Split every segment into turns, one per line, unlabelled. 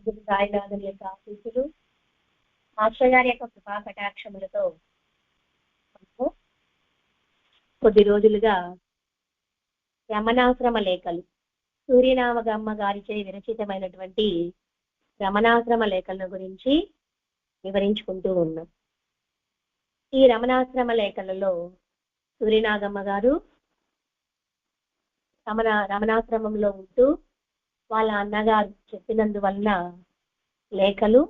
గురు సాయినాథుని యొక్క ఆశీస్సులు, మాస్టర్ గారి యొక్క కృపా కటాక్షములతో కొద్ది రోజులుగా రమణాశ్రమ లేఖలు, సూర్యనామగమ్మ గారిచే విరచితమైనటువంటి రమణాశ్రమ లేఖల గురించి వివరించుకుంటూ ఉన్నాం. ఈ రమణాశ్రమ లేఖలలో సూర్యనాగమ్మ గారు రమణాశ్రమంలో ఉంటూ వాళ్ళ అన్నగారు చెప్పినందువలన లేఖలు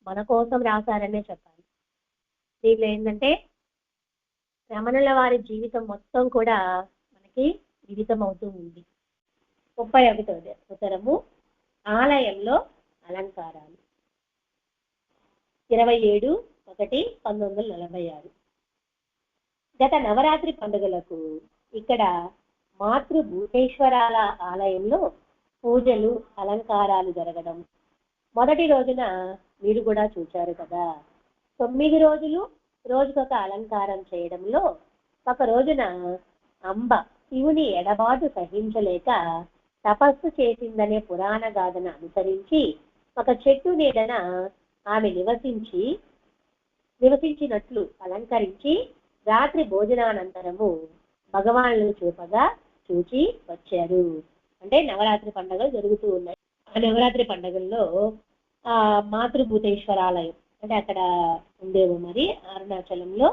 మన కోసం రాశారనే చెప్పాలి. దీనిలో ఏంటంటే రమణుల వారి జీవితం మొత్తం కూడా మనకి జీవితం అవుతూ ఉంది. 31వ ఉత్తరము, ఆలయంలో అలంకారాలు, 27/1/1946. గత నవరాత్రి పండుగలకు ఇక్కడ మాతృభూతేశ్వరాల ఆలయంలో పూజలు, అలంకారాలు జరగడం మొదటి రోజున మీరు కూడా చూశారు కదా. 9 రోజులు రోజుకొక అలంకారం చేయడంలో ఒక రోజున అంబ శివుని ఎడబాటు సహించలేక తపస్సు చేసిందనే పురాణ గాథను అనుసరించి ఒక చెట్టు నీడన ఆమె నివసించినట్లు అలంకరించి రాత్రి భోజనానంతరము భగవానులను చూచి వచ్చారు. అంటే నవరాత్రి పండుగలు జరుగుతూ ఉన్నాయి. ఆ నవరాత్రి పండుగల్లో మాతృభూతేశ్వరాలయం అంటే అక్కడ ఉండేవు, మరి అరుణాచలంలో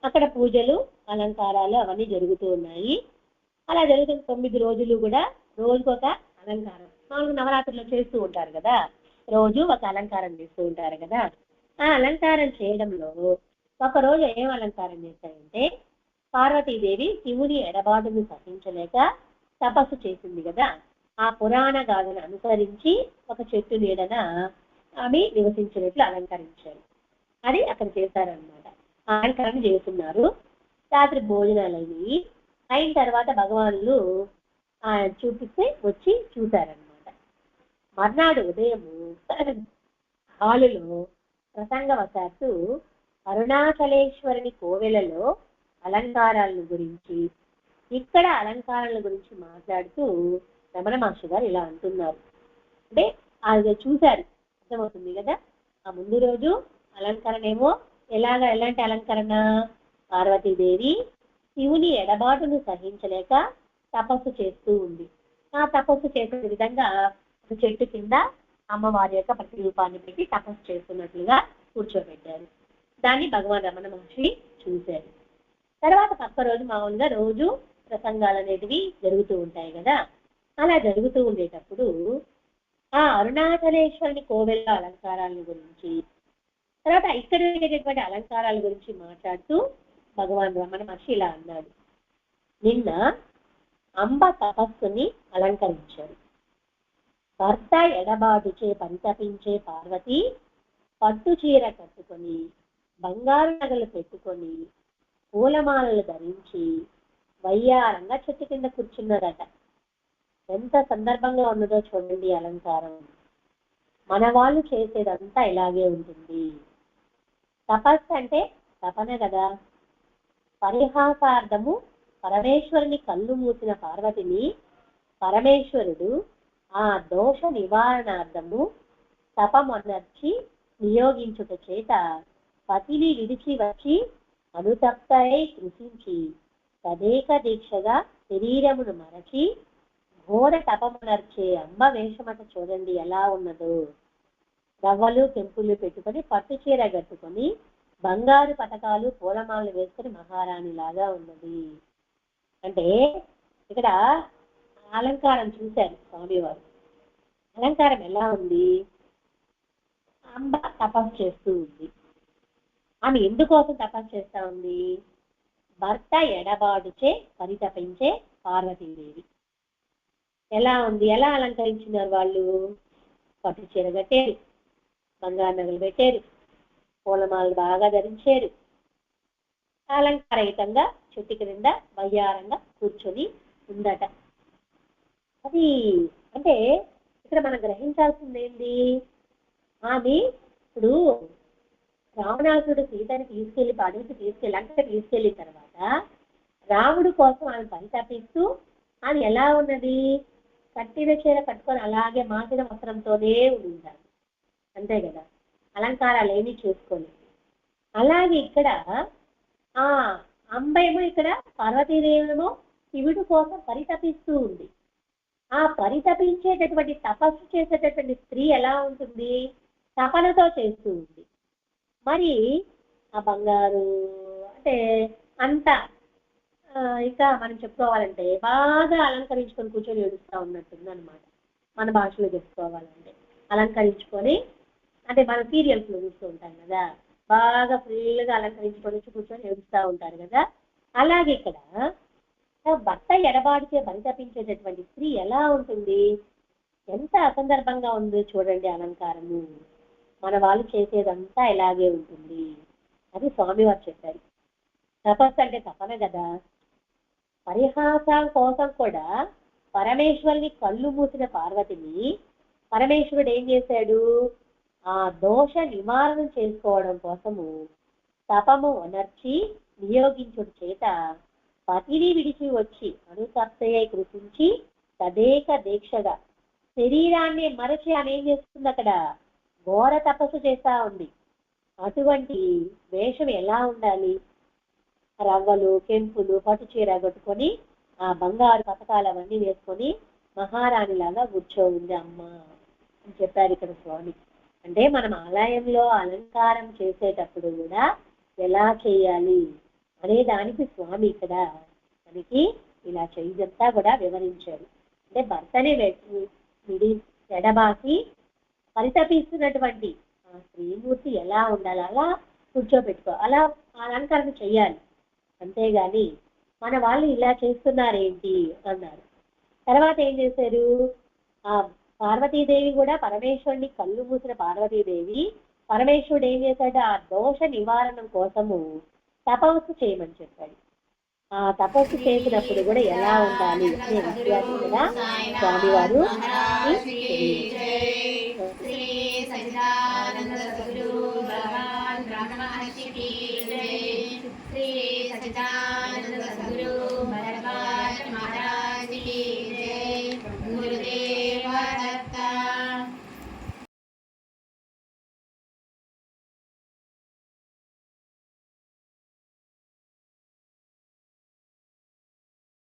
అక్కడ పూజలు, అలంకారాలు అవన్నీ జరుగుతూ ఉన్నాయి. అలా జరుగుతున్న 9 రోజులు కూడా రోజుకొక అలంకారం. 4 నవరాత్రులు చేస్తూ ఉంటారు కదా, రోజు ఒక అలంకారం చేస్తూ ఉంటారు కదా. ఆ అలంకారం చేయడంలో ఒక రోజు ఏం అలంకారం చేశారంటే, పార్వతీదేవి శివుని ఎడబాటును సహించలేక తపస్సు చేసింది కదా, ఆ పురాణ గాథను అనుసరించి ఒక చెట్టు నీడన ఆమె నివసించినట్లు అలంకరించారు. అది అక్కడ చేశారనమాట. అలంకరణ చేస్తున్నారు. రాత్రి భోజనాలు అయిన తర్వాత భగవానులు చూపిస్తే వచ్చి చూశారనమాట. మర్నాడు ఉదయము హాలులో ప్రసంగవశాత్తు అరుణాచలేశ్వరుని కోవెలలో అలంకారాల గురించి, ఇక్కడ అలంకారాల గురించి మాట్లాడుతూ రమణ మహర్షి గారు ఇలా అంటున్నారు. అంటే అది చూశారు, అర్థమవుతుంది కదా. ఆ ముందు రోజు అలంకరణ ఏమో ఎలాంటి అలంకరణ, పార్వతీదేవి శివుని ఎడబాటును సహించలేక తపస్సు చేస్తూ ఉంది. ఆ తపస్సు చేసే విధంగా చెట్టు కింద అమ్మవారి యొక్క ప్రతిరూపాన్ని పెట్టి తపస్సు చేస్తున్నట్లుగా కూర్చోబెట్టారు. దాన్ని భగవాన్ రమణ మహర్షి చూశారు. తర్వాత పక్క రోజు మామూలుగా రోజు ప్రసంగాలు అనేటివి జరుగుతూ ఉంటాయి కదా. అలా జరుగుతూ ఉండేటప్పుడు ఆ అరుణాచలేశ్వరుని కోవెల అలంకారాల గురించి, తర్వాత ఇక్కడ ఉండేటటువంటి అలంకారాల గురించి మాట్లాడుతూ భగవాన్ రమణ మహర్షి ఇలా అన్నాడు. నిన్న అంబ తపస్సుని అలంకరించారు. భర్త ఎడబాటుచే పరితపించే పార్వతి పట్టు చీర కట్టుకొని, బంగారు నగలు పెట్టుకొని, పూలమాలలు ధరించి వయ్యారంగా చెట్టు కింద కూర్చున్నారట. ఎంత సందర్భంగా ఉన్నదో చూడండి అలంకారం. మన వాళ్ళు చేసేదంతా ఇలాగే ఉంటుంది. తపస్సు అంటే తపన కదా. పరిహాసార్థము పరమేశ్వరుని కళ్ళు మూసిన పార్వతిని పరమేశ్వరుడు ఆ దోష నివారణార్థము తపమనర్చి నియోగించుట చేత పతిని విడిచి వచ్చి అనుతప్తై కృషించి తదేక దీక్షగా శరీరమును మరచి ఘోర తపమునర్చే అంబ వేషమట చూడండి ఎలా ఉన్నదో. రవ్వలు కెంపులు పెట్టుకొని, పట్టు చీర కట్టుకొని, బంగారు పతకాలు పూలమాలలు వేసుకొని మహారాణి లాగా ఉన్నది. అంటే ఇక్కడ అలంకారం చూశారు స్వామివారు. అలంకారం ఎలా ఉంది? అంబ తపస్సు చేస్తూ ఉంది. ఆమె ఎందుకోసం తపస్సు చేస్తా ఉంది? భర్త ఎడబాటుచే పరితపించే పార్వతీదేవి. ఎలా ఉంది? ఎలా అలంకరించినారు వాళ్ళు? పట్టు చీర కట్టారు, బంగారు నగలు పెట్టారు, పూలమాలలు బాగా ధరించారు, అలంకారయుతంగా చెట్టు క్రింద వయ్యారంగా కూర్చొని ఉందట. అది అంటే ఇక్కడ మనం గ్రహించాల్సింది ఏంటి? ఆమె ఇప్పుడు రావణాసుడు సీతని తీసుకెళ్లి అడవికి తీసుకెళ్లిన తర్వాత రాముడు కోసం ఆమె పరితపిస్తూ అది ఎలా ఉన్నది? కట్టిన చీర కట్టుకొని అలాగే మాసిన వస్త్రంతోనే ఉండాలి. అంతే కదా, అలంకారాలు ఏమీ చేసుకోలేదు. అలాగే ఇక్కడ ఆ అంబేమో ఇక్కడ పార్వతీదేవేమో శివుడి కోసం పరితపిస్తూ ఉంది. ఆ పరితపించేటటువంటి తపస్సు చేసేటటువంటి స్త్రీ ఎలా ఉంటుంది, తపనతో చేస్తూ ఉంది. మరి ఆ బంగారు అంటే అంత ఇంకా మనం చెప్పుకోవాలంటే బాగా అలంకరించుకొని కూర్చొని ఏడుస్తూ ఉన్నట్టుంది అనమాట. మన భాషలో చెప్పుకోవాలంటే అలంకరించుకొని, అంటే మన సీరియల్స్ లో చూస్తూ ఉంటాం కదా, బాగా ఫుల్గా అలంకరించుకొని కూర్చొని ఏడుస్తూ ఉంటారు కదా. అలాగే ఇక్కడ భర్త ఎడబాడిచే పరితపించేటటువంటి స్త్రీ ఎలా ఉంటుంది, ఎంత అసందర్భంగా ఉందో చూడండి అలంకారము. మన వాళ్ళు చేసేదంతా ఇలాగే ఉంటుంది. అది స్వామివారు చెప్పారు. తపస్సు అంటే తపన కదా. పరిహాసం కోసం కూడా పరమేశ్వరుని కళ్ళు మూసిన పార్వతిని పరమేశ్వరుడు ఏం చేశాడు, ఆ దోష నివారణ చేసుకోవడం కోసము తపము అనర్చి నియోగించుడు చేత పతిని విడిచి వచ్చి అనుసప్తయ్య కృషించి తదేక దీక్షగా శరీరాన్ని మరచి ఆమె ఏం చేస్తుంది, అక్కడ ఘోర తపస్సు చేస్తా ఉంది. అటువంటి వేషం ఎలా ఉండాలి, రవ్వలు కెంపులు పట్టు చీర కట్టుకొని ఆ బంగారు పథకాలు అవన్నీ వేసుకొని మహారాణి లాగా కూర్చోంది అమ్మ అని చెప్పారు ఇక్కడ స్వామి. అంటే మనం ఆలయంలో అలంకారం చేసేటప్పుడు కూడా ఎలా చేయాలి అనే దానికి స్వామి ఇక్కడ మనకి ఇలా చేయిదంతా కూడా వివరించాడు. అంటే భర్తని విడి ఎడబాసి పరితపిస్తున్నటువంటి ఆ శ్రీమూర్తి ఎలా ఉండాలి, అలా కూర్చోబెట్టుకో, అలా అలంకరణ చెయ్యాలి. అంతేగాని మన వాళ్ళు ఇలా చేస్తున్నారేంటి అన్నారు. తర్వాత ఏం చేశారు, ఆ పార్వతీదేవి కూడా పరమేశ్వరుని కళ్ళు మూసిన పార్వతీదేవి పరమేశ్వరుడు ఏం చేశాడు, ఆ దోష నివారణం కోసము తపస్సు చేయమని చెప్పాడు. ఆ తపస్సు చేసినప్పుడు కూడా ఎలా ఉండాలి అనే విషయాన్ని కూడా స్వామివారు